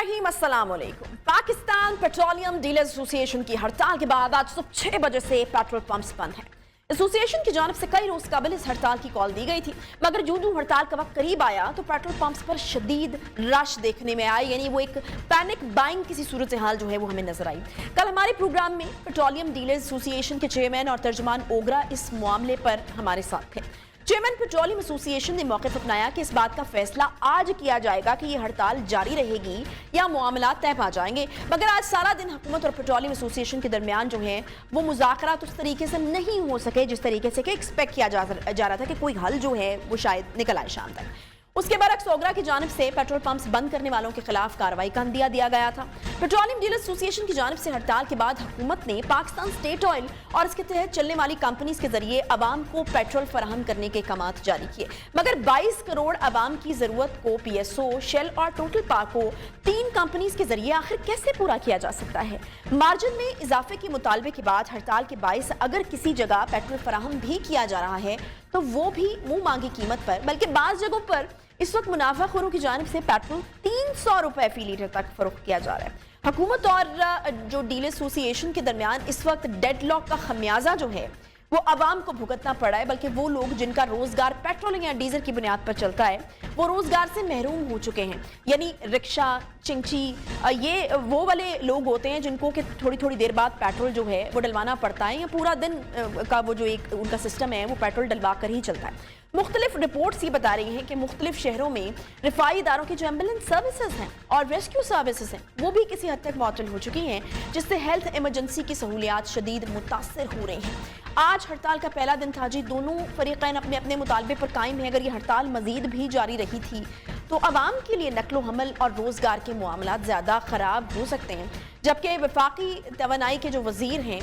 रहीम, अस्सलाम वालेकुम। Pakistan petroleum dealers association की हड़ताल के बाद आज सुबह 6 बजे से पेट्रोल पंप्स बंद हैं। एसोसिएशन की जानिब से कई रोज कबल इस हड़ताल की कॉल दी गई थी, मगर यूं हड़ताल का वक्त करीब आया तो पेट्रोल पंप्स पर शदीद रश देखने में आया, यानी वो एक पैनिक बाइंग किसी सूरत हाल जो है वो हमें नजर आई। कल हमारे प्रोग्राम में पेट्रोलियम डीलर्स एसोसिएशन के चेयरमैन और तर्जुमान ओगरा इस मामले पर हमारे साथ थे। चेयरमैन पेट्रोलियम एसोसिएशन ने मौके पर अपनाया कि इस बात का फैसला आज किया जाएगा कि ये हड़ताल जारी रहेगी या मामला तय पा जाएंगे, मगर आज सारा दिन हुकूमत और पेट्रोलियम एसोसिएशन के दरमियान जो है वो मुज़ाकरात उस तरीके से नहीं हो सके जिस तरीके से कि एक्सपेक्ट किया जा रहा था कि कोई हल जो है वो शायद निकल आए शाम तक। उसके बरक्स ओगरा की जानिब से पेट्रोल पंप्स बंद करने वालों के खिलाफ कार्रवाई का अंदिया दिया गया था। पेट्रोलियम डीलर्स एसोसिएशन की जानिब से हड़ताल के बाद हुकूमत ने पाकिस्तान स्टेट ऑयल और इसके तहत चलने वाली कंपनीज के जरिए अवाम को पेट्रोल फराहम करने के कमात जारी किए, मगर 22 करोड़ अवाम की जरूरत को पीएसओ, शेल और टोटल पाक को 3 कंपनीज के जरिए आखिर कैसे पूरा किया जा सकता है। मार्जिन में इजाफे के मुतालबे के बाद हड़ताल के बायस अगर किसी जगह पेट्रोल फराहम भी किया जा रहा है तो वो भी मुंह मांगी कीमत पर, बल्कि बाज़ जगहों पर इस वक्त मुनाफाखोरों की जानिब से पेट्रोल 300 रुपए फी लीटर तक फरोख्त किया जा रहा है। हुकूमत और जो डीलर एसोसिएशन के दरमियान इस वक्त डेडलॉक का खमियाजा जो है वो अवाम को भुगतना पड़ा है, बल्कि वो लोग जिनका रोजगार पेट्रोल या डीजल की बुनियाद पर चलता है वो रोजगार से महरूम हो चुके हैं। यानी रिक्शा, चिंची, ये वो वाले लोग होते हैं जिनको कि थोड़ी थोड़ी देर बाद पेट्रोल जो है वो डलवाना पड़ता है, या पूरा दिन का वो जो एक उनका सिस्टम है वो पेट्रोल डलवा कर ही चलता है। मुख्तलिफ रिपोर्ट्स ये बता रही हैं कि मुख्तलिफ शहरों में रिफाई इदारों की जो एम्बुलेंस सर्विसेज हैं और रेस्क्यू सर्विसेज हैं वो भी किसी हद तक मुअत्तल हो चुकी हैं, जिससे हेल्थ इमरजेंसी की सहूलियात शदीद मुतासर हो रही हैं। आज हड़ताल का पहला दिन था जी, दोनों फरीक़ैन अपने अपने मुतालबे पर कायम है। अगर ये हड़ताल मजीद भी जारी रही थी तो अवाम के लिए नकलो हमल और रोज़गार के मामलात ज़्यादा ख़राब हो सकते हैं। जबकि वफाकी तवानाई के जो वज़ीर हैं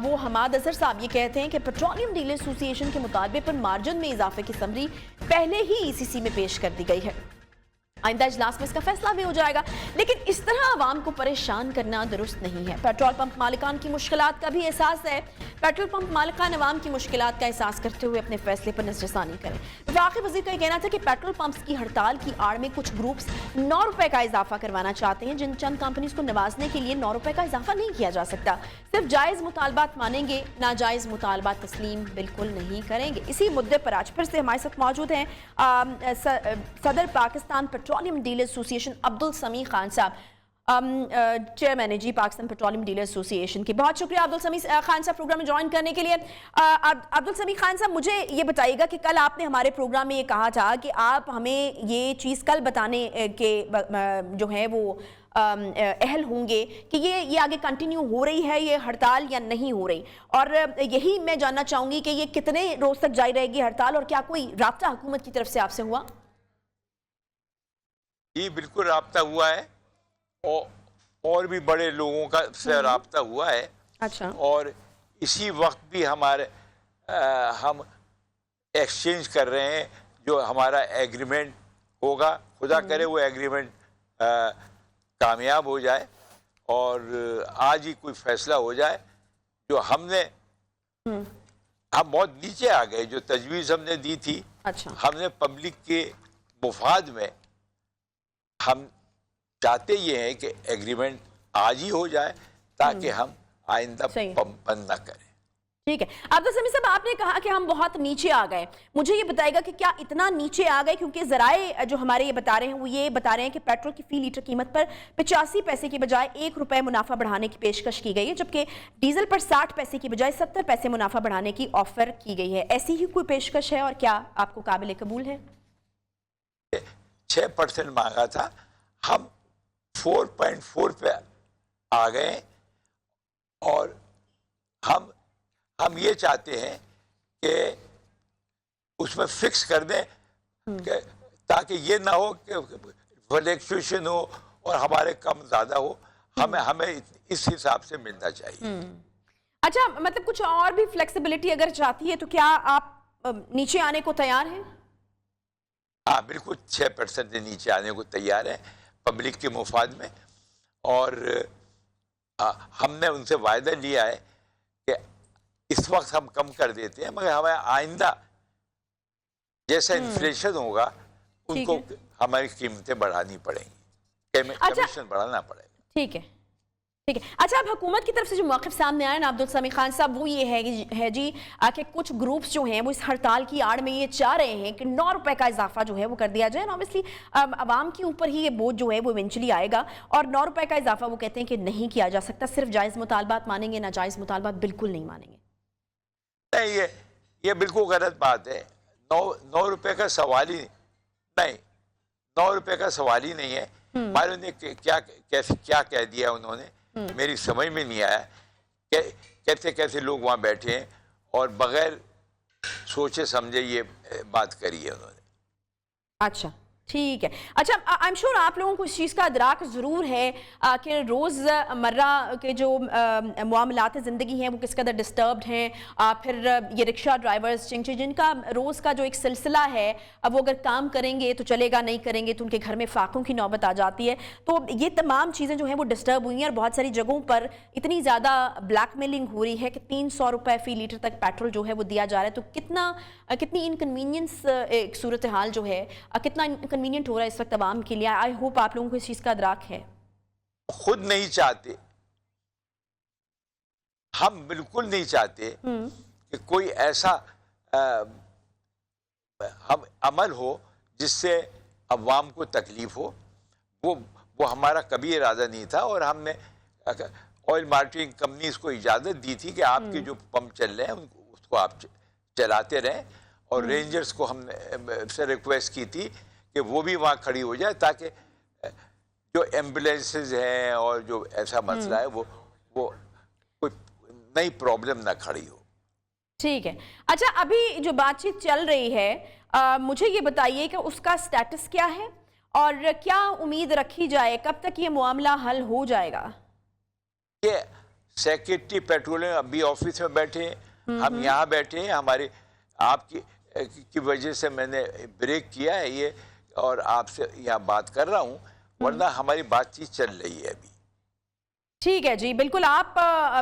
वो हमाद अजहर साहब ये कहते हैं कि पेट्रोलियम डीलर एसोसिएशन के मुतालबे पर मार्जिन में इजाफे की समरी पहले ही ईसीसी में पेश कर दी गई है, आइंदा इजलास में इसका फैसला भी हो जाएगा। लेकिन इस तरह आवाम को परेशान करना दुरुस्त नहीं है। पेट्रोल पंप मालिकान की मुश्किलात का भी एहसास है। पेट्रोल पंप मालिकान अवाम की मुश्किलात का एहसास करते हुए अपने फैसले पर नजरसानी करें। वफाकी वज़ीर का कहना था कि पेट्रोल पंप्स की हड़ताल की आड़ में कुछ ग्रुप्स 9 रुपए का इजाफा करवाना चाहते हैं, जिन चंद कंपनीज को नवाजने के लिए 9 रुपए का इजाफा नहीं किया जा सकता। सिर्फ जायज़ मुतालबात मानेंगे, नाजायज़ मुतालबात तस्लीम बिल्कुल नहीं करेंगे। इसी मुद्दे पर आज फिर से हमारे साथ मौजूद हैं सदर Pakistan petroleum dealer association Abdul समी खान साहब, चेयरमैन है जी पाकिस्तान पेट्रोलियम डीलर एसोसिएशन की। बहुत शुक्रिया अब्दुल समी खान साहब प्रोग्राम में ज्वाइन करने के लिए। अब्दुल समी खान साहब, मुझे ये बताइएगा कि कल आपने हमारे प्रोग्राम में ये कहा था कि आप हमें ये चीज़ कल बताने के जो है वो अहल होंगे कि ये आगे कंटिन्यू हो रही है ये हड़ताल या नहीं हो रही, और यही मैं जानना चाहूँगी कि ये कितने रोज़ तक जारी रहेगी हड़ताल, और क्या कोई राब्ता हुकूमत की तरफ से आपसे हुआ? जी बिल्कुल राब्ता हुआ है, और भी बड़े लोगों का से राब्ता हुआ है। अच्छा। और इसी वक्त भी हम एक्सचेंज कर रहे हैं जो हमारा एग्रीमेंट होगा। खुदा करे वो एग्रीमेंट कामयाब हो जाए और आज ही कोई फैसला हो जाए। जो हम बहुत नीचे आ गए, जो तजवीज़ हमने दी थी। अच्छा। हमने पब्लिक के मुफाद में हम चाहते ये हैं कि एग्रीमेंट आज ही हो जाए ताकि हम आइंदा बंद ना करें। ठीक है अब्दुल समी साहब, आपने कहा कि हम बहुत नीचे आ गए, मुझे ये बताएगा कि क्या इतना नीचे आ गए? क्योंकि ज़राए जो हमारे ये बता रहे हैं वो ये बता रहे हैं कि पेट्रोल की फी लीटर कीमत पर 85 पैसे की बजाय 1 रुपए मुनाफा बढ़ाने की पेशकश की गई है, जबकि डीजल पर 60 पैसे की बजाय 70 पैसे मुनाफा बढ़ाने की ऑफर की गई है। ऐसी ही कोई पेशकश है और क्या आपको काबिल कबूल है? 6% मांगा था, हम 4.4 पे आ गए, और हम ये चाहते हैं कि उसमें फिक्स कर दें ताकि ये ना हो कि फ्लक्चुएशन हो और हमारे कम ज़्यादा हो। हमें इस हिसाब से मिलना चाहिए। अच्छा, मतलब कुछ और भी फ्लेक्सिबिलिटी अगर चाहती है तो क्या आप नीचे आने को तैयार हैं? हाँ बिल्कुल, 6% से नीचे आने को तैयार है पब्लिक के मुफाद में। और हमने उनसे वायदा लिया है कि इस वक्त हम कम कर देते हैं, मगर हमें आइंदा जैसा इन्फ्लेशन होगा उनको हमारी कीमतें बढ़ानी पड़ेंगी। कमीशन बढ़ाना पड़ेगा। ठीक है, ठीक है। अच्छा, अब हुकूमत की तरफ से जो मौक़िफ़ सामने आया ना अब्दुल समी खान साहब, वो ये है जी कि कुछ ग्रुप्स जो हैं वो इस हड़ताल की आड़ में ये चाह रहे हैं कि 9 रुपए का इजाफा जो है वो कर दिया जाए। ऑब्वियसली आवाम के ऊपर ही ये बोझ जो है वो इवेंचुअली आएगा, और 9 रुपए का इजाफा वो कहते हैं कि नहीं किया जा सकता। सिर्फ जायज़ मुतालबात मानेंगे, नाजायज़ मुतालबात बिल्कुल नहीं मानेंगे। नहीं, ये बिल्कुल गलत बात है। 9 रुपए का सवाल ही नहीं, 9 रुपए का सवाल ही नहीं है। मालूम नहीं क्या कह दिया उन्होंने, मेरी समझ में नहीं आया। कैसे कैसे लोग वहाँ बैठे हैं और बगैर सोचे समझे ये बात करी है उन्होंने। अच्छा, ठीक है। अच्छा, आई एम श्योर आप लोगों को इस चीज़ का इदराक ज़रूर है कि रोज़मर्रा के जो मामलात ज़िंदगी हैं वो किस कदर डिस्टर्ब्ड हैं। फिर ये रिक्शा ड्राइवर्स जिनका रोज़ का जो एक सिलसिला है, अब वो अगर काम करेंगे तो चलेगा, नहीं करेंगे तो उनके घर में फाकों की नौबत आ जाती है। तो ये तमाम चीज़ें जो हैं वो डिस्टर्ब हुई हैं, और बहुत सारी जगहों पर इतनी ज़्यादा ब्लैकमेलिंग हो रही है कि 300 रुपये फ़ी लीटर तक पेट्रोल जो है वो दिया जा रहा है। तो कितनी इनकन्वीनियंस एक सूरत हाल जो है, कितना कन्वीनियंट हो रहा है इस वक्त आवाम के लिए। आई होप आप लोगों को इस चीज का इदराक है। खुद नहीं चाहते, हम बिल्कुल नहीं चाहते कि कोई ऐसा हम अमल हो जिससे अवाम को तकलीफ हो। वो हमारा कभी इरादा नहीं था, और हमने ऑयल मार्केटिंग कंपनीज को इजाज़त दी थी कि आपके जो पंप चल रहे हैं उसको आप चलाते रहें, और रेंजर्स को हमने से रिक्वेस्ट की थी कि वो भी वहाँ खड़ी हो जाए, ताकि जो एम्बुलेंसेज हैं और जो ऐसा मसला है वो कोई नई प्रॉब्लम ना खड़ी हो। ठीक है। अच्छा, अभी जो बातचीत चल रही है, मुझे ये बताइए कि उसका स्टेटस क्या है और क्या उम्मीद रखी जाए, कब तक ये मामला हल हो जाएगा? ये सेक्रेटरी पेट्रोलियम अभी ऑफिस में बैठे हैं, हम यहाँ बैठे हैं। हमारे आपकी वजह से मैंने ब्रेक किया है ये, और आपसे यहाँ बात कर रहा हूँ, वरना हमारी बातचीत चल रही है अभी। ठीक है जी, बिल्कुल आप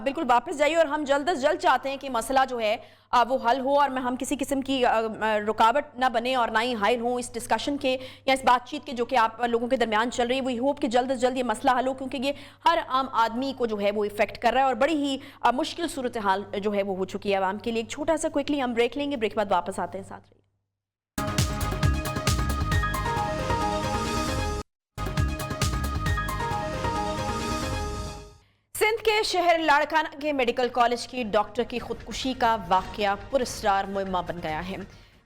बिल्कुल वापस जाइए, और हम जल्द से जल्द चाहते हैं कि मसला जो है वो हल हो, और हम किसी किस्म की रुकावट ना बने और ना ही हाइल हो इस डिस्कशन के या इस बातचीत के जो कि आप लोगों के दरमियान चल रही है। वी होप कि जल्द से जल्द ये मसला हल हो, क्योंकि ये हर आम आदमी को जो है वो इफेक्ट कर रहा है, और बड़ी ही मुश्किल सूरत हाल जो है वो हो चुकी है आवाम के लिए। एक छोटा सा क्विकली हम ब्रेक लेंगे, ब्रेक के बाद वापस आते हैं, साथ रहिए। सिंध के शहर लाड़काना के मेडिकल कॉलेज की डॉक्टर की खुदकुशी का वाकया पुरस्कार मुहिम्मा बन गया है।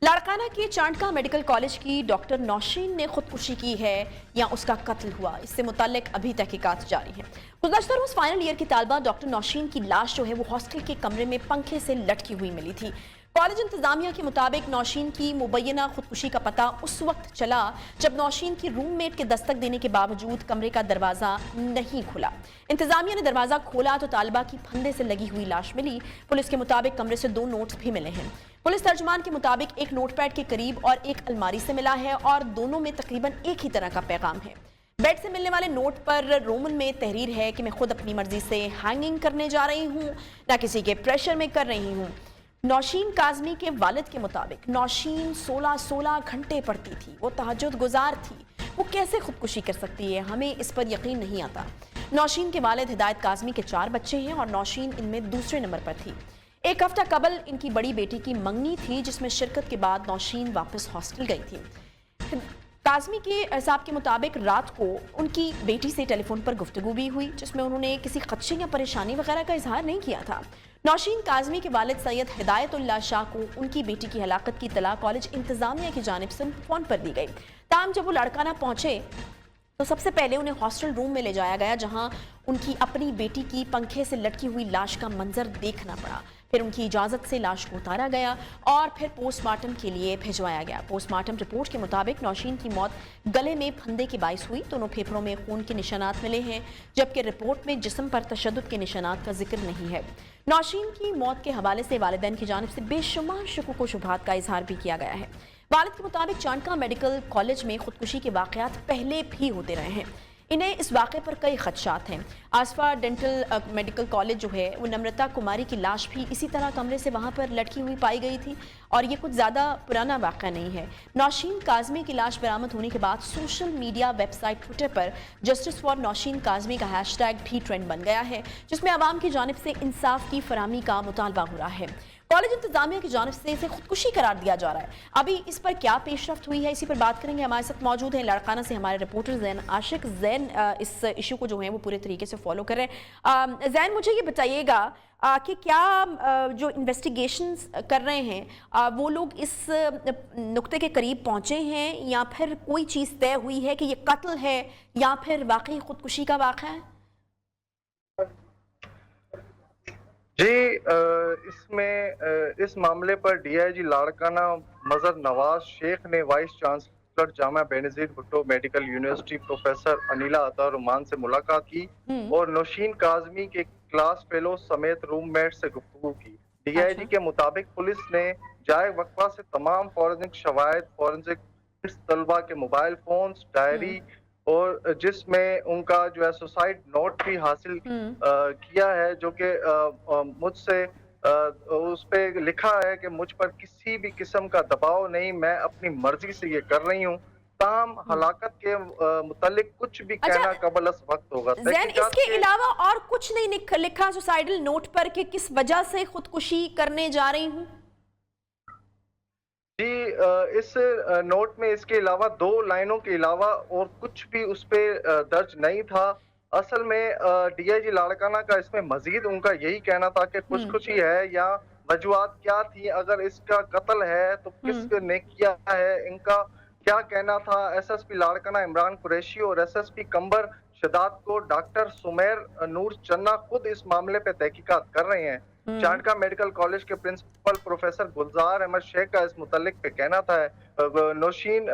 लाड़काना के चांटका मेडिकल कॉलेज की डॉक्टर नौशीन ने खुदकुशी की है या उसका कत्ल हुआ, इससे मुताल्लिक अभी तहकीकात जारी है। गुज़श्ता रोज फाइनल ईयर की तालिबा डॉक्टर नौशीन की लाश जो है वो हॉस्टल के कमरे में पंखे से लटकी हुई मिली थी। कॉलेज इंतजामिया के मुताबिक नौशीन की मुबैना खुदकुशी का पता उस वक्त चला जब नौशीन की रूममेट के दस्तक देने के बावजूद कमरे का दरवाजा नहीं खुला। इंतजामिया ने दरवाजा खोला तो तालिबा की फंदे से लगी हुई लाश मिली। पुलिस के मुताबिक कमरे से 2 नोट्स भी मिले हैं। पुलिस तर्जुमान के मुताबिक एक नोटपैड के करीब और एक अलमारी से मिला है, और दोनों में तकरीबन एक ही तरह का पैगाम है। बेड से मिलने वाले नोट पर रोमन में तहरीर है कि मैं खुद अपनी मर्जी से हैंगिंग करने जा रही हूँ, ना किसी के प्रेशर में कर रही हूँ। नौशीन काज़मी के वालिद के मुताबिक नौशीन 16 घंटे पढ़ती थी, वो तहज्जुद गुजार थी, वो कैसे खुदकुशी कर सकती है, हमें इस पर यकीन नहीं आता। नौशीन के वालिद हिदायत काज़मी के 4 बच्चे हैं और नौशीन इनमें दूसरे नंबर पर थी। एक हफ्ता कबल इनकी बड़ी बेटी की मंगनी थी, जिसमें शिरकत के बाद नौशीन वापस हॉस्टल गई थी। काज़मी के साहब के मुताबिक रात को उनकी बेटी से टेलीफोन पर गुफ्तगू भी हुई, जिसमें उन्होंने किसी खदशे या परेशानी वगैरह का इजहार नहीं किया था। नौशीन काज़मी के वालिद सैयद हिदायतुल्लाह शाह को उनकी बेटी की हलाकत की इत्तला कॉलेज इंतजामिया की जानिब से फ़ोन पर दी गई। ताम जब वो लाड़काना पहुंचे तो सबसे पहले उन्हें हॉस्टल रूम में ले जाया गया, जहां उनकी अपनी बेटी की पंखे से लटकी हुई लाश का मंजर देखना पड़ा। फिर उनकी इजाज़त से लाश को उतारा गया और फिर पोस्टमार्टम के लिए भिजवाया गया। पोस्टमार्टम रिपोर्ट के मुताबिक नौशीन की मौत गले में फंदे के बाइस हुई। दोनों फेफड़ों में खून के निशानात मिले हैं, जबकि रिपोर्ट में जिस्म पर तशद्दुद के निशानात का जिक्र नहीं है। नौशीन की मौत के हवाले से वालिदैन की जानिब से बेशुमार शुकूक व शुबहात का इजहार भी किया गया है। वालिद के मुताबिक चांटका मेडिकल कॉलेज में खुदकुशी के वाक़यात पहले भी होते रहे हैं। इन्हें इस वाक़े पर कई खदशात हैं। आसफा डेंटल मेडिकल कॉलेज जो है वो नम्रता कुमारी की लाश भी इसी तरह कमरे से वहाँ पर लटकी हुई पाई गई थी, और ये कुछ ज़्यादा पुराना वाक़या नहीं है। नौशीन काज़मी की लाश बरामद होने के बाद सोशल मीडिया वेबसाइट ट्विटर पर जस्टिस फॉर नौशीन काज़मी का हैशटैग भी ट्रेंड बन गया है, जिसमें आवाम की जानिब से इंसाफ की फराहमी का मुतालबा हो रहा है। कॉलेज इंतजामिया की जानिब से इसे खुदकुशी करार दिया जा रहा है। अभी इस पर क्या पेशरफ्त हुई है, इसी पर बात करेंगे। हमारे साथ मौजूद हैं लाड़काना से हमारे रिपोर्टर ज़ैन आशिक। ज़ैन इस इशू को जो है वो पूरे तरीके से फॉलो कर रहे हैं। ज़ैन, मुझे ये बताइएगा कि क्या जो इन्वेस्टिगेशंस कर रहे हैं वो लोग इस नुक्ते के करीब पहुँचे हैं, या फिर कोई चीज़ तय हुई है कि ये कत्ल है या फिर वाकई खुदकुशी का वाक़या है? जी, इसमें इस मामले पर डीआईजी लाड़काना मजहर नवाज शेख ने vice chancellor Jamia Benazir Bhutto medical university professor Anila अता रुमान से मुलाकात की और नौशीन काज़मी के क्लास फेलो समेत रूममेट से गुफ्तगू की। डीआईजी के मुताबिक पुलिस ने जाए वक्फा से तमाम फॉरेंसिक शवाहिद, फॉरेंसिक तलबा के मोबाइल फोन्स, डायरी और जिसमें उनका जो है सुसाइड नोट भी हासिल किया है, जो कि मुझसे उस पे लिखा है कि मुझ पर किसी भी किस्म का दबाव नहीं, मैं अपनी मर्जी से ये कर रही हूँ। ताम हलाकत के मुतालिक कुछ भी कहना कबल अस वक्त होगा। ज़ैन, इसके अलावा और कुछ नहीं लिखा सुसाइडल नोट पर कि किस वजह से खुदकुशी करने जा रही हूँ? जी, इस नोट में इसके अलावा 2 लाइनों के अलावा और कुछ भी उस पे दर्ज नहीं था। असल में डीआईजी लाड़काना का इसमें मजीद उनका यही कहना था कि खुदकुशी है या वजूहात क्या थी, अगर इसका कत्ल है तो किसने किया है, इनका क्या कहना था। एसएसपी लाड़काना इमरान कुरैशी और एसएसपी कंबर शदात को डॉक्टर सुमेर नूर चन्ना खुद इस मामले पे तहकीकात कर रहे हैं। चांडका मेडिकल कॉलेज के प्रिंसिपल प्रोफेसर गुलजार अहमद शेख का इस मुतालिक पे कहना था नौशीन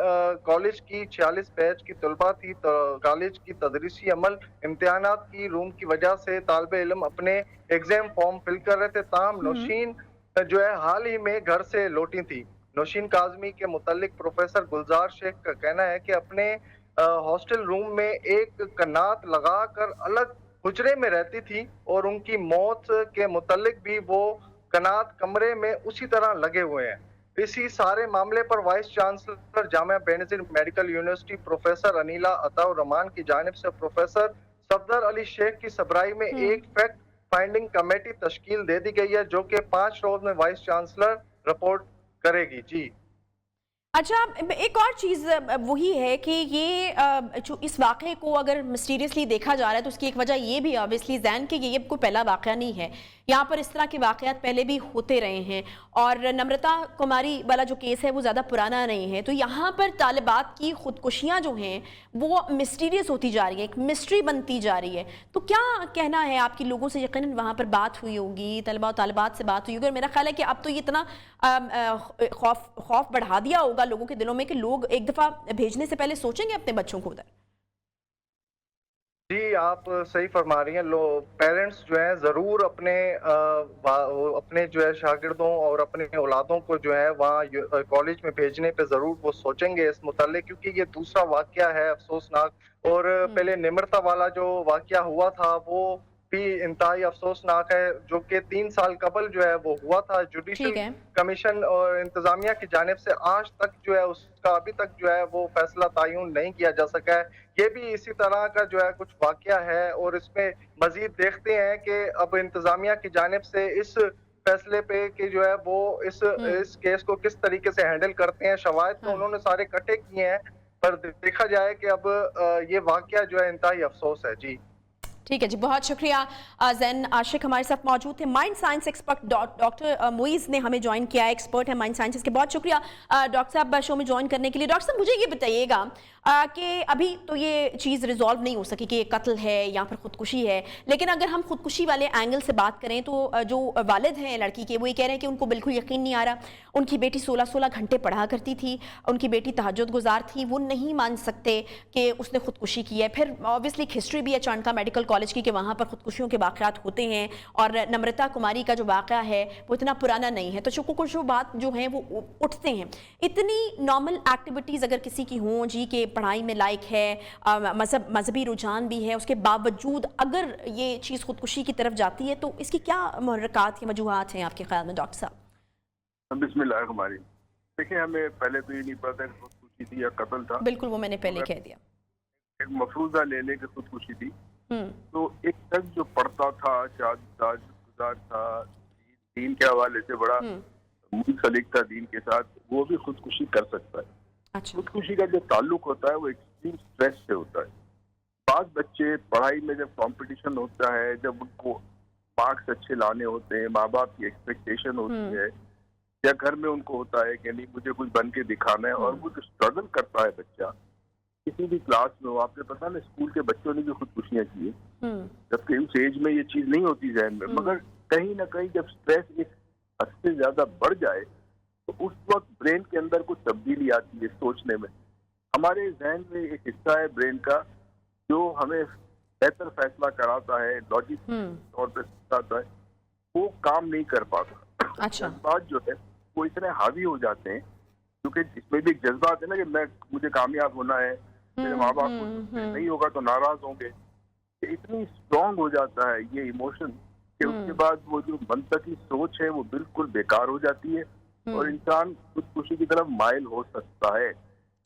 कॉलेज की 46 बैच की तलबा थी, तो कॉलेज की तदरीसी अमल इम्तिहानात की रूम की वजह से तालिबे इल्म अपने एग्जाम फॉर्म फिल कर रहे थे। ताहम नौशीन जो है हाल ही में घर से लौटी थी। नौशीन काज़मी के मुतालिक प्रोफेसर गुलजार शेख का कहना है कि अपने हॉस्टल रूम में एक कनात लगाकर अलग हुजरे में रहती थी और उनकी मौत के मुतालिक भी वो कनात कमरे में उसी तरह लगे हुए हैं। इसी सारे मामले पर vice chancellor Jamia Benazir medical university professor Anila अता रहमान की जानिब से प्रोफेसर सफदर अली शेख की सबराई में एक फैक्ट फाइंडिंग कमेटी तश्कील दे दी गई है, जो कि 5 रोज में वाइस चांसलर रिपोर्ट करेगी। जी अच्छा, एक और चीज़ वही है कि ये जो इस वाक़े को अगर मिस्टीरियसली देखा जा रहा है तो उसकी एक वजह ये भी ऑब्वियसली ज़ैन कि ये कोई पहला वाक़या नहीं है। यहाँ पर इस तरह के वाक़यात पहले भी होते रहे हैं और नम्रता कुमारी वाला जो केस है वो ज़्यादा पुराना नहीं है। तो यहाँ पर तालिबात की खुदकुशियाँ जो हैं वो मिस्टीरियस होती जा रही है, एक मिस्ट्री बनती जा रही है। तो क्या कहना है आपकी? लोगों से यकीनन वहाँ पर बात हुई होगी, तलबा और तालिबात से बात हुई होगी, और मेरा ख्याल है कि अब तो ये इतना खौफ बढ़ा दिया होगा लोगों के दिलों में कि लोग एक दफ़ा भेजने से पहले सोचेंगे अपने बच्चों को उधर। जी, आप सही फरमा रही हैं। पेरेंट्स जो हैं ज़रूर अपने जो है शागिर्दों और अपने औलादों को जो है वहाँ कॉलेज में भेजने पे ज़रूर वो सोचेंगे इस मुताल्लिक, क्योंकि ये दूसरा वाक़या है अफसोसनाक। और पहले निम्रता वाला जो वाक़या हुआ था वो भी इंतहाई अफसोसनाक है, जो कि 3 साल कबल जो है वो हुआ था। जुडिशल कमीशन और इंतजामिया की जानिब से आज तक जो है उसका अभी तक जो है वो फैसला तायुन नहीं किया जा सका है। ये भी इसी तरह का जो है कुछ वाक़या है और इसमें मजीद देखते हैं कि अब इंतजामिया की जानिब से इस फैसले पे कि जो है वो इस केस को किस तरीके से हैंडल करते हैं। शवाहिद तो उन्होंने सारे इकट्ठे किए हैं, पर देखा जाए कि अब ये वाक़या जो है इंतहाई अफसोस है। जी ठीक है जी, बहुत शुक्रिया। ज़ैन आशिक हमारे साथ मौजूद थे। Mind science expert doctor Muiz ने हमें ज्वाइन किया है, एक्सपर्ट है माइंड साइंसेस के। बहुत शुक्रिया डॉक्टर साहब शो में ज्वाइन करने के लिए। डॉक्टर साहब, मुझे ये बताइएगा कि अभी तो ये चीज़ रिजॉल्व नहीं हो सकी कि ये कत्ल है या फिर खुदकुशी है, लेकिन अगर हम खुदकुशी वाले एंगल से बात करें तो जो वालिद हैं लड़की के वो ये कह रहे हैं कि उनको बिल्कुल यकीन नहीं आ रहा। उनकी बेटी 16-16 घंटे पढ़ा करती थी, उनकी बेटी तहज्जुद गुजार थी, वो नहीं मान सकते कि उसने खुदकुशी की है। फिर ऑब्वियसली एक हिस्ट्री भी है चाणका मेडिकल कॉलेज की कि वहाँ पर खुदकुशियों के वाक़यात होते हैं, और नम्रता कुमारी का जो वाक़या है वो इतना पुराना नहीं है। तो कुछ बात जो है वो उठते हैं। इतनी नॉर्मल एक्टिविटीज़ अगर किसी की हों जी के पढ़ाई में लायक है, मजहबी रुझान भी है, उसके बावजूद अगर ये चीज़ खुदकुशी की तरफ जाती है तो इसकी क्या मुहर्रिकात या वजूहात हैं आपके ख्याल में डॉक्टर साहब? बिस्मिल्लाहिर्रहमानिर्रहीम। देखिए, हमें पहले तो ये नहीं पता कि खुदकुशी थी या कत्ल था। बिल्कुल, वो मैंने पहले कह दिया। एक मफरूजा लेने की खुदकुशी थी। हम्म। तो एक शख्स जो पढ़ता था, शुक्रगुजार था, दीन के हवाले से बड़ा मुंसलिक था दीन के साथ, वो भी खुदकुशी कर सकता है। अच्छा। खुदकुशी का जो ताल्लुक होता है वो एक्सट्रीम स्ट्रेस से होता है। बात बच्चे पढ़ाई में जब कंपटीशन होता है, जब उनको मार्क्स अच्छे लाने होते हैं, माँ बाप की एक्सपेक्टेशन होती है, या घर में उनको होता है कि नहीं मुझे कुछ बन के दिखाना है, और वो जो स्ट्रगल करता है बच्चा किसी भी क्लास में हो, आपने पता ना स्कूल के बच्चों ने भी खुदकुशियां की है, जबकि उस एज में ये चीज नहीं होती जहन में, मगर कहीं ना कहीं जब स्ट्रेस एक हद से ज्यादा बढ़ जाए तो उस वक्त ब्रेन के अंदर कुछ तब्दीली आती है सोचने में। हमारे जहन में एक हिस्सा है ब्रेन का जो हमें बेहतर फैसला कराता है, लॉजिक तौर पर बताता है, वो काम नहीं कर पाता। अच्छा। बात जो है वो इतने हावी हो जाते हैं, क्योंकि इसमें भी एक जज्बात है ना कि मुझे कामयाब होना है, मेरे माँ बाप को नहीं होगा तो नाराज होंगे। इतनी स्ट्रांग हो जाता है ये इमोशन कि उसके बाद वो जो मनतकी सोच है वो बिल्कुल बेकार हो जाती है और इंसान खुदकुशी की तरफ माइल हो सकता है।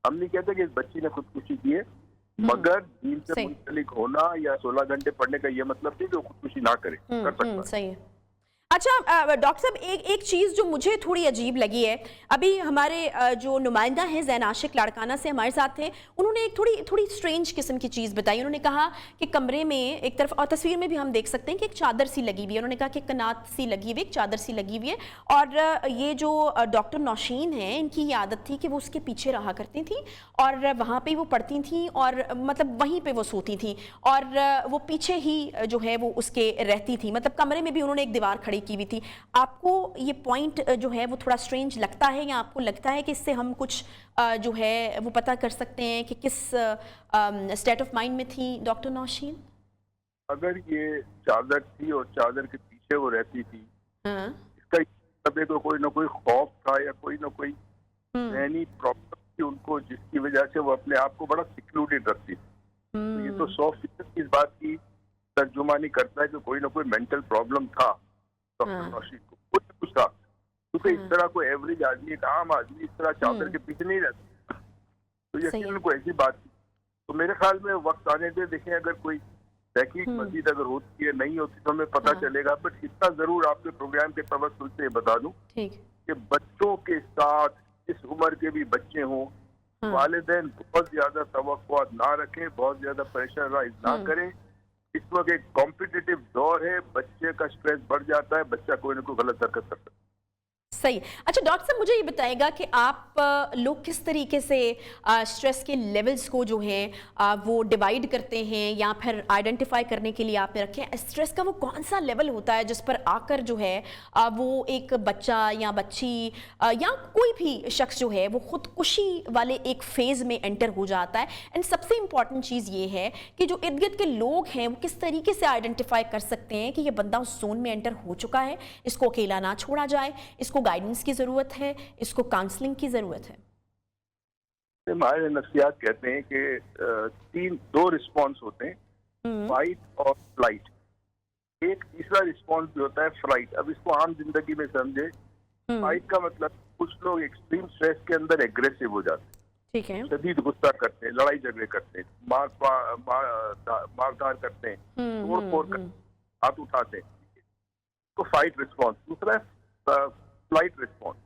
हम नहीं कहते कि इस बच्ची ने खुदकुशी की है, मगर दीन से मुंसलिक होना या 16 घंटे पढ़ने का ये मतलब नहीं कि वो खुदकुशी ना करे, कर सकता है। सही है। अच्छा डॉक्टर साहब, एक चीज़ जो मुझे थोड़ी अजीब लगी है, अभी हमारे जो नुमाइंदा हैं ज़ैन आशिक लाड़काना से हमारे साथ थे, उन्होंने एक थोड़ी स्ट्रेंज किस्म की चीज़ बताई। उन्होंने कहा कि कमरे में एक तरफ, और तस्वीर में भी हम देख सकते हैं कि एक चादर सी लगी हुई है, उन्होंने कहा कि कनात सी लगी हुई, एक चादर सी लगी हुई है, और ये जो डॉक्टर नौशीन हैं इनकी ये आदत थी कि वो उसके पीछे रहा करती थी और वहाँ पर वो पढ़ती थी और मतलब वहीं पर वो सोती थी और वो पीछे ही जो है वो उसके रहती थी, मतलब कमरे में भी उन्होंने एक दीवार खड़ी की हुई थी। आपको ये पॉइंट जो है वो थोड़ा स्ट्रेंज लगता है या आपको लगता है कि इससे हम कुछ जो है वो पता कर सकते हैं कि किस स्टेट ऑफ माइंड में थी डॉक्टर नौशीन? अगर ये चादर थी और चादर के पीछे वो रहती थी, इसका मतलब तो कोई ना कोई खौफ था या कोई ना कोई ज़हनी प्रॉब्लम थी उनको, जिसकी वजह से वो अपने आप को बड़ा सिक्लूडेड रखती थी। तो ये तो 100% इस बात की तर्जुमानी करता है कि कोई ना कोई मेंटल प्रॉब्लम था डॉक्टर नौशीन को, कुछ था, क्योंकि इस तरह कोई एवरेज आदमी, एक आम आदमी इस तरह चादर के पीछे नहीं रहता। तो यकीनन कोई ऐसी बात थी। तो मेरे ख्याल में वक्त आने दे, देखें अगर कोई तहकीक मजीद अगर होती है नहीं होती तो हमें पता चलेगा। बट इतना जरूर आपके प्रोग्राम के तवज्जुह से बता दूं कि बच्चों के साथ इस उम्र के भी बच्चे हों, वालिदैन बहुत ज्यादा तवक्कुआत ना रखें, बहुत ज्यादा प्रेशराइज ना करें। इस वक्त एक कॉम्पिटिटिव दौर है, बच्चे का स्ट्रेस बढ़ जाता है, बच्चा कोई ना कोई गलत हरकत करता है। सही। अच्छा डॉक्टर साहब, मुझे ये बताएगा कि आप लोग किस तरीके से स्ट्रेस के लेवल्स को जो है वो डिवाइड करते हैं या फिर आइडेंटिफाई करने के लिए आपने रखे हैं? स्ट्रेस का वो कौन सा लेवल होता है जिस पर आकर जो है वो एक बच्चा या बच्ची या कोई भी शख्स जो है वो खुदकुशी वाले एक फेज़ में एंटर हो जाता है? एंड सबसे इम्पॉर्टेंट चीज़ ये है कि जो इर्द गिर्द के लोग हैं वो किस तरीके से आइडेंटिफाई कर सकते हैं कि ये बंदा उस जोन में एंटर हो चुका है, इसको अकेला ना छोड़ा जाए, इसको गाइडेंस की जरूरत है, इसको काउंसलिंग की जरूरत है? हमारे नफ्सियात कहते हैं कि दो रिस्पॉन्स होते हैं, फाइट और फ्लाइट। एक तीसरा रिस्पॉन्स भी होता है फ्लाइट। अब इसको आम जिंदगी में समझे, फाइट का मतलब कुछ लोग एक्सट्रीम स्ट्रेस के अंदर एग्रेसिव हो जाते हैं, ठीक है, शदीद गुस्सा करते हैं, लड़ाई झगड़े करते हैं, मारधार करते हैं, तोड़ फोड़ करते हैं, हाथ उठाते हैं, तो फाइट रिस्पॉन्स। दूसरा है फ्लाइट रिस्पॉन्स,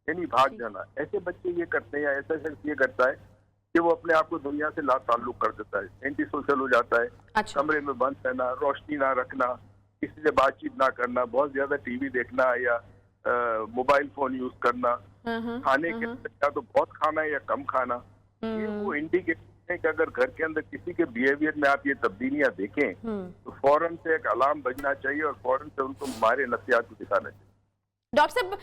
यानी भाग जाना। ऐसे बच्चे ये करते हैं या ऐसा शख्स ये करता है कि वो अपने आप को दुनिया से ला ताल्लुक कर देता है, एंटी सोशल हो जाता है। अच्छा। कमरे में बंद रहना, रोशनी ना रखना, किसी से बातचीत ना करना, बहुत ज्यादा टीवी देखना या मोबाइल फोन यूज करना, खाने के या तो बहुत खाना या कम खाना, ये वो इंडिकेटर है कि अगर घर के अंदर किसी के बिहेवियर में आप ये तब्दीलियां देखें तो फौरन से एक अलार्म बजना चाहिए और फौरन से उनको हमारे नफ्सियात को दिखाना चाहिए। डॉक्टर साहब,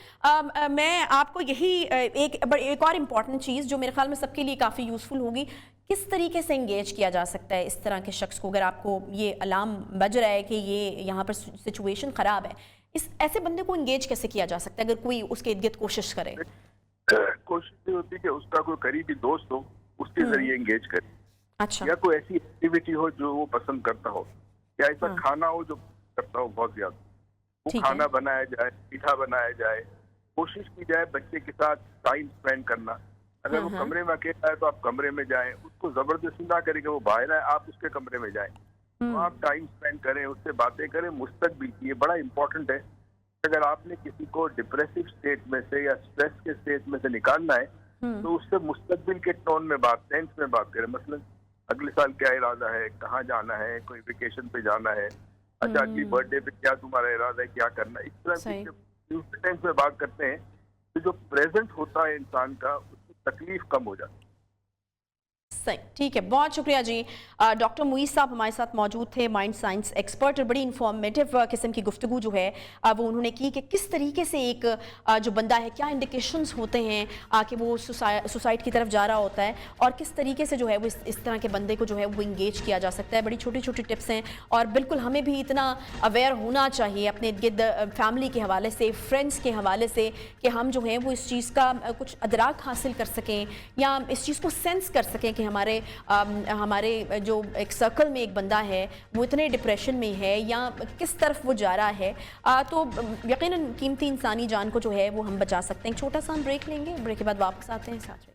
मैं आपको यही एक और इम्पॉर्टेंट चीज़ जो मेरे ख्याल में सबके लिए काफ़ी यूज़फुल होगी, किस तरीके से इंगेज किया जा सकता है इस तरह के शख्स को? अगर आपको ये अलार्म बज रहा है कि ये यहाँ पर सिचुएशन ख़राब है, इस ऐसे बंदे को इंगेज कैसे किया जा सकता है अगर कोई उसके इर्द गिर्द कोशिश करे? कोशिश ये होती है कि उसका कोई करीबी दोस्त हो, उसके जरिए इंगेज करे। अच्छा। या कोई ऐसी एक्टिविटी हो जो वो पसंद करता हो, या ऐसा खाना हो जो करता हो बहुत ज्यादा, वो खाना बनाया जाए, मीठा बनाया जाए, कोशिश की जाए बच्चे के साथ टाइम स्पेंड करना। अगर वो कमरे में अकेला है तो आप कमरे में जाएं, उसको जबरदस्ती ना करें कि वो बाहर आए, आप उसके कमरे में जाएं, तो आप टाइम स्पेंड करें, उससे बातें करें। मुस्तकबिल की, ये बड़ा इंपॉर्टेंट है। अगर आपने किसी को डिप्रेसिव स्टेट में से या स्ट्रेस के स्टेट में से निकालना है तो उससे मुस्तकबिल के टोन में बात, टेंस में बात करें। मसलन अगले साल क्या इरादा है, कहाँ जाना है, कोई वेकेशन पे जाना है, अच्छा अगली बर्थडे पे क्या तुम्हारा इरादा है, क्या करना है। इस तरह की टेंस में बात करते हैं तो जो प्रेजेंट होता है इंसान का, उसकी तकलीफ कम हो जाती है। सही, ठीक है, बहुत शुक्रिया जी। डॉक्टर मुईज़ साहब हमारे साथ मौजूद थे, माइंड साइंस एक्सपर्ट। और बड़ी इंफॉर्मेटिव किस्म की गुफ्तगू जो है वो उन्होंने की कि किस तरीके से एक जो बंदा है, क्या इंडिकेशंस होते हैं कि वो सुसाइड की तरफ जा रहा होता है, और किस तरीके से जो है वो इस तरह के बंदे को जो है वो इंगेज किया जा सकता है। बड़ी छोटी छोटी टिप्स हैं, और बिल्कुल हमें भी इतना अवेयर होना चाहिए अपने गिर्द, फैमिली के हवाले से, फ्रेंड्स के हवाले से, कि हम जो है वो इस चीज़ का कुछ अदराक हासिल कर सकें, या इस चीज़ को सेंस कर सकें कि हमारे जो एक सर्कल में एक बंदा है वो इतने डिप्रेशन में है या किस तरफ वो जा रहा है। तो यकीनन कीमती इंसानी जान को जो है वो हम बचा सकते हैं। एक छोटा सा हम ब्रेक लेंगे, ब्रेक के बाद वापस आते हैं, साथ रहिए।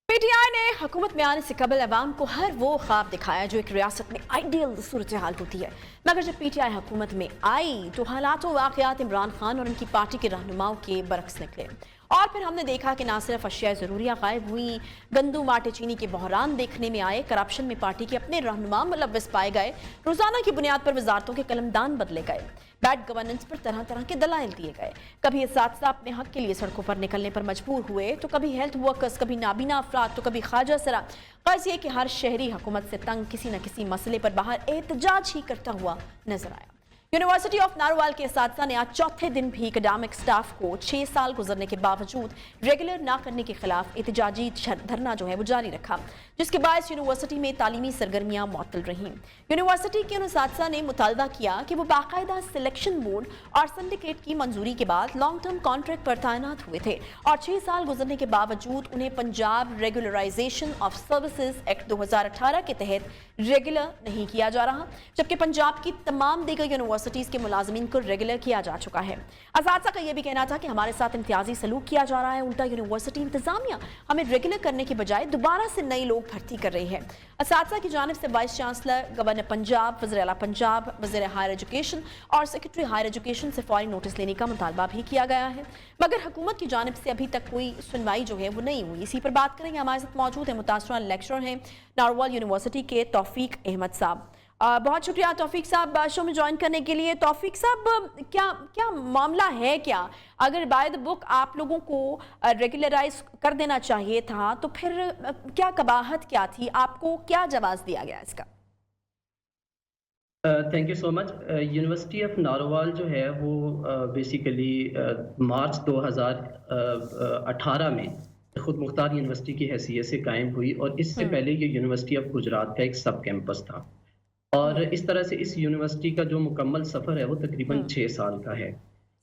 पीटीआई ने हुकूमत में आने से कबल अवाम को हर वो ख्वाब दिखाया जो एक रियासत में आइडियल सूरत हाल होती है, मगर जब पीटीआई हुकूमत में आई तो हालात व वाक़यात इमरान खान और उनकी पार्टी के रहनुमाओं के बरक्स निकले। और फिर हमने देखा कि ना सिर्फ अशिया ज़रूरिया गायब हुई, गंदम आटे चीनी के बहरान देखने में आए, करप्शन में पार्टी के अपने रहनुमा मुलव्वस पाए गए, रोज़ाना की बुनियाद पर वजारतों के कलमदान बदले गए, बैड गवर्नेंस पर तरह तरह के दलाइल दिए गए। कभी असातिज़ा अपने हक के लिए सड़कों पर निकलने पर मजबूर हुए, तो कभी हेल्थ वर्कर्स, कभी नाबीना अफराद, तो कभी ख्वाजा सरा। ग़र्ज़ ये कि हर शहरी हुकूमत से तंग किसी न किसी मसले पर बाहर एहतजाज ही करता हुआ नजर आया। यूनिवर्सिटी ऑफ नारोवाल के असातिज़ा ने आज चौथे दिन भी एकेडमिक स्टाफ को 6 साल गुजरने के बावजूद रेगुलर ना करने के खिलाफ एहतजाजी धरना जो है वो जारी रखा, जिसके बायस यूनिवर्सिटी में तालीमी सरगर्मियां मुअत्तल रहीं। यूनिवर्सिटी के असातिज़ा ने मुतालबा किया कि वो बाकायदा सिलेक्शन बोर्ड और सिंडिकेट की मंजूरी के बाद लॉन्ग टर्म कॉन्ट्रैक्ट पर तैनात हुए थे, और 6 साल गुजरने के बावजूद उन्हें Punjab regularisation of services act 2018 के तहत रेगुलर नहीं किया जा रहा, जबकि पंजाब की तमाम दीगर यूनिवर्सिटीज़ के मुलाजमीन को रेगुलर किया जा चुका है। असातिज़ा का यह भी कहना था कि हमारे साथ इम्तियाजी सलूक किया जा रहा है, उल्टा यूनिवर्सिटी इंतजामिया हमें रेगुलर करने के बजाय दोबारा से नए लोग भर्ती कर रही है। असातिज़ा की जानिब से वाइस चांसलर, गवर्नर पंजाब, वज़ीर आला पंजाब, वज़ीर हायर एजुकेशन और सेक्रेटरी हायर एजुकेशन से फौरी नोटिस लेने का मुतालबा भी किया गया है, मगर हुकूमत की जानिब से अभी तक कोई सुनवाई जो है वो नहीं हुई। इसी पर बात करेंगे, हमारे साथ मौजूद है मुतासरा लेक्चरर हैं नारोवाल यूनिवर्सिटी के तौफीक अहमद साहब। बहुत शुक्रिया तौफीक साहब शो में ज्वाइन करने के लिए। तौफीक साहब, क्या मामला है, क्या अगर बाय द बुक आप लोगों को रेगुलराइज कर देना चाहिए था तो फिर क्या कबाहत क्या थी, आपको क्या जवाब दिया गया इसका? Thank you so much. University of Narowal जो है वो बेसिकली मार्च 2018 में खुद मुख्तार यूनिवर्सिटी की हैसियत से कायम हुई, और इससे पहले ये यूनिवर्सिटी ऑफ गुजरात का एक सब कैंपस था। और इस तरह से इस यूनिवर्सिटी का जो मुकम्मल सफ़र है वो तकरीबन 6 साल का है।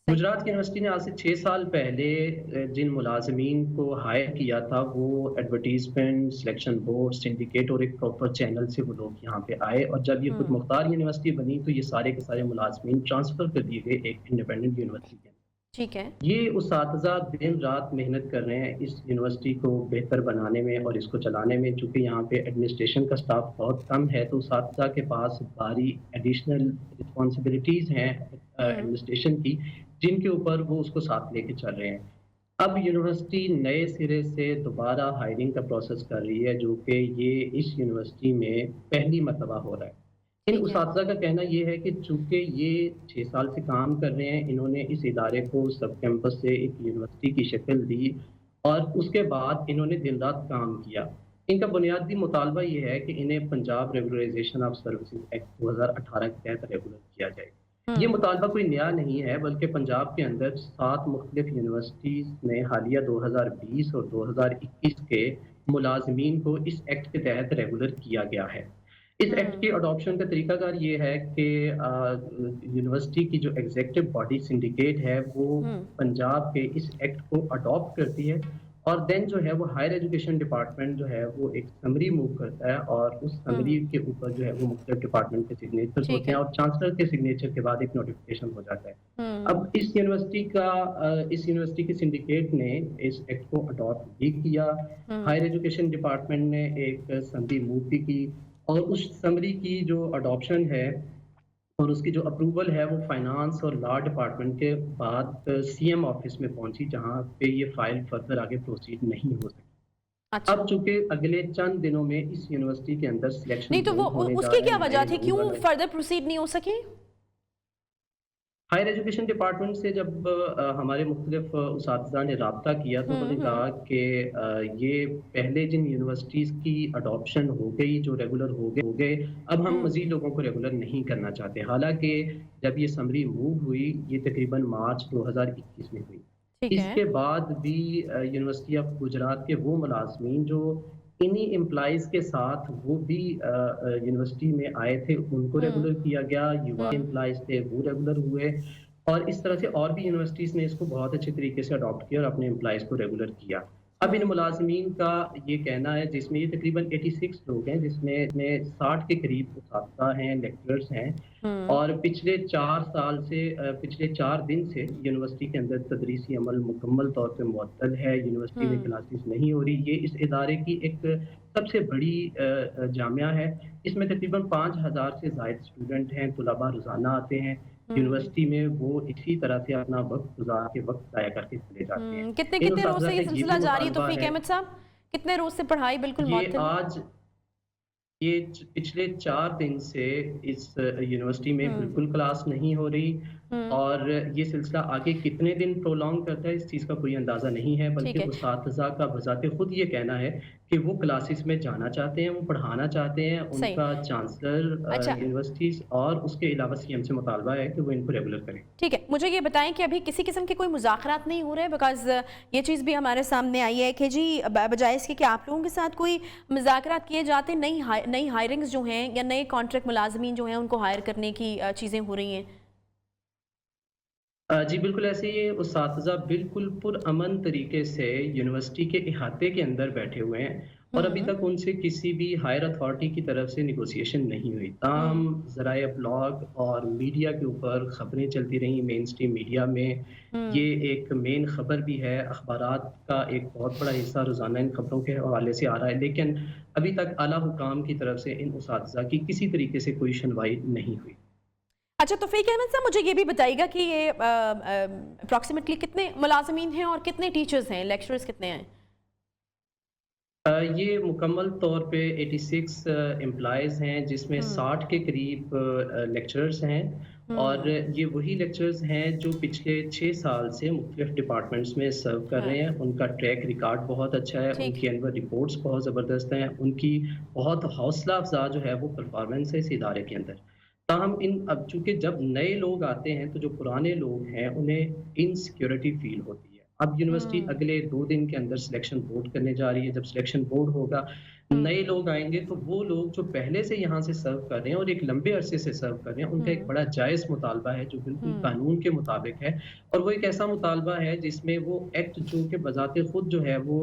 गुजरात यूनिवर्सिटी ने आज से 6 साल पहले जिन मुलाजमीन को हायर किया था वो एडवर्टीजमेंट, सिलेक्शन बोर्ड, सिंडिकेट और एक प्रॉपर चैनल से वो लोग यहाँ पे आए, और जब ये खुद मुख्तार यूनिवर्सिटी बनी तो ये सारे के सारे मुलाजमीन ट्रांसफ़र कर दिए गए एक इंडिपेंडेंट यूनिवर्सिटी के। ठीक है, ये उस्ताज़ा दिन रात मेहनत कर रहे हैं इस यूनिवर्सिटी को बेहतर बनाने में और इसको चलाने में। चूँकि यहाँ पे एडमिनिस्ट्रेशन का स्टाफ बहुत कम है तो उस्ताज़ा के पास भारी एडिशनल रिस्पॉन्सिबिलिटीज़ हैं एडमिनिस्ट्रेशन की, जिनके ऊपर वो उसको साथ लेके चल रहे हैं। अब यूनिवर्सिटी नए सिरे से दोबारा हायरिंग का प्रोसेस कर रही है, जो कि ये इस यूनिवर्सिटी में पहली मरतबा हो रहा है। इन उस्ताज़ा का कहना ये है कि चूँकि ये 6 साल से काम कर रहे हैं, इन्होंने इस इदारे को सब कैंपस से एक यूनिवर्सिटी की शक्ल दी और उसके बाद इन्होंने दिन रात काम किया। इनका बुनियादी मुतालबा ये है कि इन्हें Punjab regularisation of services act 2018 के तहत रेगुलर किया जाए। ये मुतालबा कोई नया नहीं है, बल्कि पंजाब के अंदर 7 मुख्तलिफ यूनिवर्सिटीज़ में हालिया 2020 और 2021 के मुलाजमीन को इस एक्ट के तहत रेगुलर किया गया है। इस एक्ट के अडॉप्शन का तरीकाकार ये है कि यूनिवर्सिटी की जो एग्जीक्यूटिव बॉडी सिंडिकेट है वो पंजाब के इस एक्ट को अडॉप्ट करती है और देन जो है वो हायर एजुकेशन डिपार्टमेंट जो है वो एक समरी मूव करता है और उस समरी के ऊपर जो है वो मुख्तलिफ डिपार्टमेंट के सिग्नेचर ठीक होते हैं है। और चांसलर के सिग्नेचर के बाद एक नोटिफिकेशन हो जाता है। अब इस यूनिवर्सिटी के सिंडिकेट ने इस एक्ट को अडॉप्ट भी किया। हायर एजुकेशन डिपार्टमेंट ने एक समरी मूव भी की और उस समरी की जो अडॉप्शन है और उसकी जो अप्रूवल है वो फाइनेंस और लॉ डिपार्टमेंट के बाद सीएम ऑफिस में पहुंची, जहां पे ये फाइल फर्दर आगे प्रोसीड नहीं हो सकी। अच्छा, अब चूंकि अगले चंद दिनों में इस यूनिवर्सिटी के अंदर सिलेक्शन नहीं तो वो होने जा उसकी रहा क्या है, वजह नए थी, लोगों क्यों वाला। फर्दर प्रोसीड नहीं हो सके? हायर एजुकेशन डिपार्टमेंट से जब हमारे मुख्तलिफ उसातिज़ा ने रब्ता किया तो उन्होंने कहा कि ये पहले जिन यूनिवर्सिटीज़ की अडॉप्शन हो गई, जो रेगुलर हो गए, अब हम मज़ीद लोगों को रेगुलर नहीं करना चाहते। हालांकि जब ये समरी मूव हुई, ये तकरीबन मार्च 2021 में हुई। ठीक है। इसके बाद भी यूनिवर्सिटी ऑफ गुजरात के वो मुलाजमीन जो इन्हीं एम्प्लॉइज के साथ वो भी यूनिवर्सिटी में आए थे, उनको रेगुलर किया गया। युवा एम्प्लॉइज थे वो रेगुलर हुए और इस तरह से और भी यूनिवर्सिटीज़ ने इसको बहुत अच्छे तरीके से अडॉप्ट किया और अपने एम्प्लॉइज को रेगुलर किया। अब इन मुलाजमीन का ये कहना है, जिसमें ये तकरीबन 86 लोग हैं, जिसमें 60 के करीब उस्ताद हैं, लेक्चरर्स हैं और पिछले 4 साल से पिछले 4 दिन से यूनिवर्सिटी के अंदर तदरीसी अमल मुकम्मल तौर पे मुअत्तल है। यूनिवर्सिटी में क्लासेस नहीं हो रही। ये इस इदारे की एक सबसे बड़ी जामिया है। इसमें तकरीबन 5000 से ज़ायद स्टूडेंट हैं, तुलबा रोज़ाना आते हैं यूनिवर्सिटी में। वो इसी तरह से अपना वक्त गुजार के वक्त ज़ाया करके चले जाते हैं। कितने रोज से ये सिलसिला जारी है तौफीक अहमद साहब? कितने रोज से पढ़ाई बिल्कुल मुअत्तल? ये पिछले 4 दिन से इस यूनिवर्सिटी में बिल्कुल क्लास नहीं हो रही और ये सिलसिला आगे कितने दिन प्रोलॉन्ग करता है इस चीज़ का कोई अंदाज़ा नहीं है। बल्कि उस्तातिज़ा का बज़ाते खुद ये कहना है कि वो क्लासेस में जाना चाहते हैं, वो पढ़ाना चाहते हैं। उनका चांसलर यूनिवर्सिटीज़ और उसके अलावा सीएम से मुतालबा है कि वो इनको रेगुलर करें। ठीक है, मुझे ये बताएं कि अभी किसी किस्म के कोई मुज़ाकरात नहीं हो रहे? बिकॉज ये चीज़ भी हमारे सामने आई है कि जी बजाय इसके कि आप लोगों के साथ कोई मुज़ाकरात किए जाते, नई हायरिंग्स जो हैं या नए कॉन्ट्रैक्ट मुलाजमीन जो हैं उनको हायर करने की चीज़ें हो रही हैं। जी बिल्कुल ऐसे ही उस्तातिज़ा बिल्कुल पुरअमन तरीके से यूनिवर्सिटी के इहाते के अंदर बैठे हुए हैं और अभी तक उनसे किसी भी हायर अथॉरिटी की तरफ से निगोशिएशन नहीं हुई। ताम ज़राए ब्लॉग और मीडिया के ऊपर खबरें चलती रहीं, मेन स्ट्रीम मीडिया में ये एक मेन खबर भी है, अखबारात का एक बहुत बड़ा हिस्सा रोज़ाना इन खबरों के हवाले से आ रहा है। लेकिन अभी तक आला हुकाम की तरफ से इन उस्तातिज़ा की किसी तरीके से कोई सुनवाई नहीं हुई। अच्छा, तौफीक अहमद साहब मुझे ये भी बताइएगा कि ये अप्रॉक्सीमेटली कितने मुलाजमीन हैं और कितने टीचर्स हैं, लेक्चरर्स कितने हैं? ये मुकम्मल तौर पे 86 एम्प्लॉयज़ हैं, जिसमें 60 के करीब लेक्चरर्स हैं और ये वही लेक्चरर्स हैं जो पिछले 6 साल से मुख्तलिफ डिपार्टमेंट्स में सर्व कर रहे हैं। उनका ट्रैक रिकॉर्ड बहुत अच्छा है, उनकी एनुअल रिपोर्ट्स बहुत ज़बरदस्त हैं, उनकी बहुत हौसला अफजा जो है वो परफॉर्मेंस है इस इदारे के अंदर। ताहम अब चूँकि जब नए लोग आते हैं तो जो पुराने लोग हैं उन्हें इनसिक्योरिटी फील होती है। अब यूनिवर्सिटी अगले 2 दिन के अंदर सिलेक्शन बोर्ड करने जा रही है। जब सिलेक्शन बोर्ड होगा, नए लोग आएंगे तो वो लोग जो पहले से यहाँ से सर्व कर रहे हैं और एक लंबे अरसे से सर्व कर रहे हैं, उनका एक बड़ा जायज़ मुतालबा है जो बिल्कुल कानून के मुताबिक है और वो एक ऐसा मुतालबा है जिसमें वो एक्ट जो कि बजाते खुद जो है वो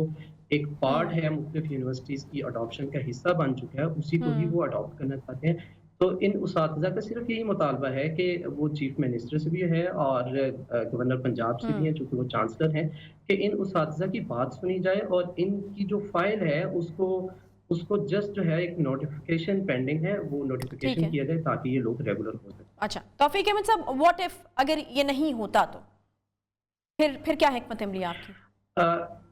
एक पार्ट है, मुख्तलिफ यूनिवर्सिटीज़ की अडॉप्शन का हिस्सा बन चुका है, उसी को ही वो अडॉप्ट करना चाहते हैं। तो इन उस्तातिज़ा का सिर्फ यही मुतालबा है कि वो चीफ मिनिस्टर से भी है और गवर्नर पंजाब से भी है, चूँकि वो चांसलर हैं, कि इन उस्तातिज़ा की बात सुनी जाए और इनकी जो फाइल है उसको जस्ट जो है एक नोटिफिकेशन पेंडिंग है, वो नोटिफिकेशन किया जाए ताकि ये लोग रेगुलर हो सकें। अच्छा, तौफीक अहमद साहब, व्हाट इफ अगर ये नहीं होता तो फिर क्या हिकमत अमली आपकी?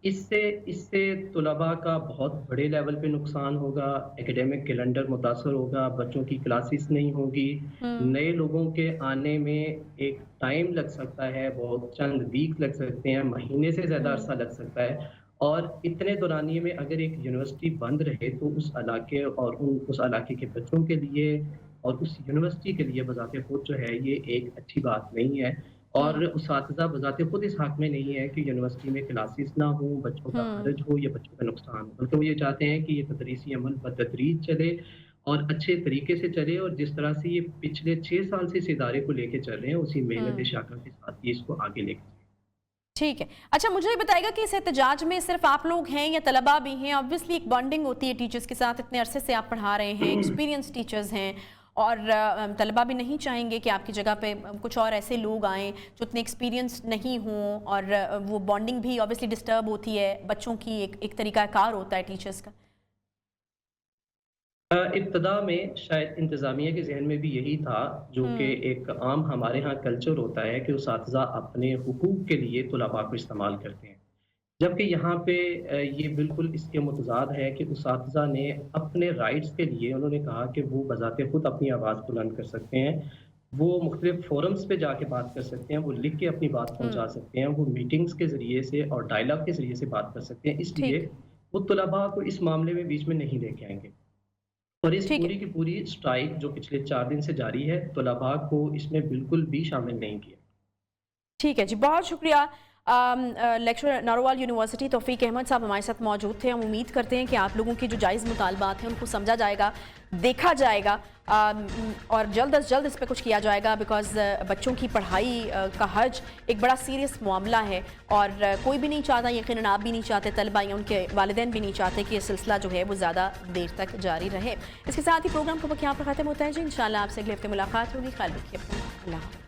इससे तुलबा का बहुत बड़े लेवल पे नुकसान होगा, एकेडमिक कैलेंडर मुतासर होगा, बच्चों की क्लासेस नहीं होगी, नए लोगों के आने में एक टाइम लग सकता है, बहुत चंद वीक लग सकते हैं, महीने से ज़्यादा अरसा लग सकता है और इतने दौरानिए में अगर एक यूनिवर्सिटी बंद रहे तो उस इलाके और उस इलाके के बच्चों के लिए और उस यूनिवर्सिटी के लिए बजाते खुद जो है ये एक अच्छी बात नहीं है और उस्तातिज़ा बजाते खुद इस हक में नहीं है कि यूनिवर्सिटी में क्लासेस ना हो, बच्चों का खर्च हो या बच्चों का नुकसान हो, बल्कि वो ये चाहते हैं कि ये तदरीसी अमल बतदरीज चले और अच्छे तरीके से चले और जिस तरह से ये पिछले 6 साल से इस इदारे को लेके चल रहे हैं उसी मेहनत शाखा के साथ ही इसको आगे लेके ठीक है। अच्छा, मुझे ये बताइएगा कि इस एहतजाज में सिर्फ आप लोग हैं या तलबा भी हैं? ऑब्वियसली एक बॉन्डिंग होती है टीचर्स के साथ, इतने अरसे से आप पढ़ा रहे हैं, एक्सपीरियंस टीचर्स हैं, और तलबा भी नहीं चाहेंगे कि आपकी जगह पे कुछ और ऐसे लोग आएँ जो इतने एक्सपीरियंस नहीं हों, और वो बॉन्डिंग भी ऑब्वियसली डिस्टर्ब होती है, बच्चों की एक तरीक़ाकार होता है टीचर्स का। इब्तदा में शायद इंतज़ामिया के जहन में भी यही था, जो कि एक आम हमारे यहाँ कल्चर होता है कि उसातिज़ा अपने हुकूक के लिए तुलबा को इस्तेमाल करते हैं, जबकि यहाँ पे ये बिल्कुल इसके मुतज़ाद है कि उसातिज़ा ने अपने राइट्स के लिए उन्होंने कहा कि वो बज़ाते खुद अपनी आवाज़ बुलंद कर सकते हैं, वो मुख्तलिफ फोरम्स पे जाके बात कर सकते हैं, वो लिख के अपनी बात पहुँचा सकते हैं, वो मीटिंग्स के ज़रिए से और डायलॉग के ज़रिए से बात कर सकते हैं। इसलिए वो तुलबा को इस मामले में बीच में नहीं लेके आएंगे। और इस पूरी की पूरी स्ट्राइक जो पिछले 4 दिन से जारी है, तुलबा को इसमें बिल्कुल भी शामिल नहीं किया। ठीक है जी, बहुत शुक्रिया। लेक्चरर नारोवाल यूनिवर्सिटी तौफीक अहमद साहब हमारे साथ मौजूद थे। हम उम्मीद करते हैं कि आप लोगों के जो जायज़ मुतालबात हैं उनको समझा जाएगा, देखा जाएगा, और जल्द अज जल्द इस पर कुछ किया जाएगा, बिकॉज़ बच्चों की पढ़ाई का हर्ज एक बड़ा सीरियस मामला है, और कोई भी नहीं चाहता, यकीनन आप भी नहीं चाहते, तलबा या उनके वालिदैन भी नहीं चाहते कि ये सिलसिला जो है वो ज़्यादा देर तक जारी रहे। इसके साथ ही प्रोग्राम को यहाँ पर ख़त्म होता है जी। इंशाल्लाह आपसे अगले हफ्ते मुलाकात होगी। ख्याल रखिए अपना। अल्लाह।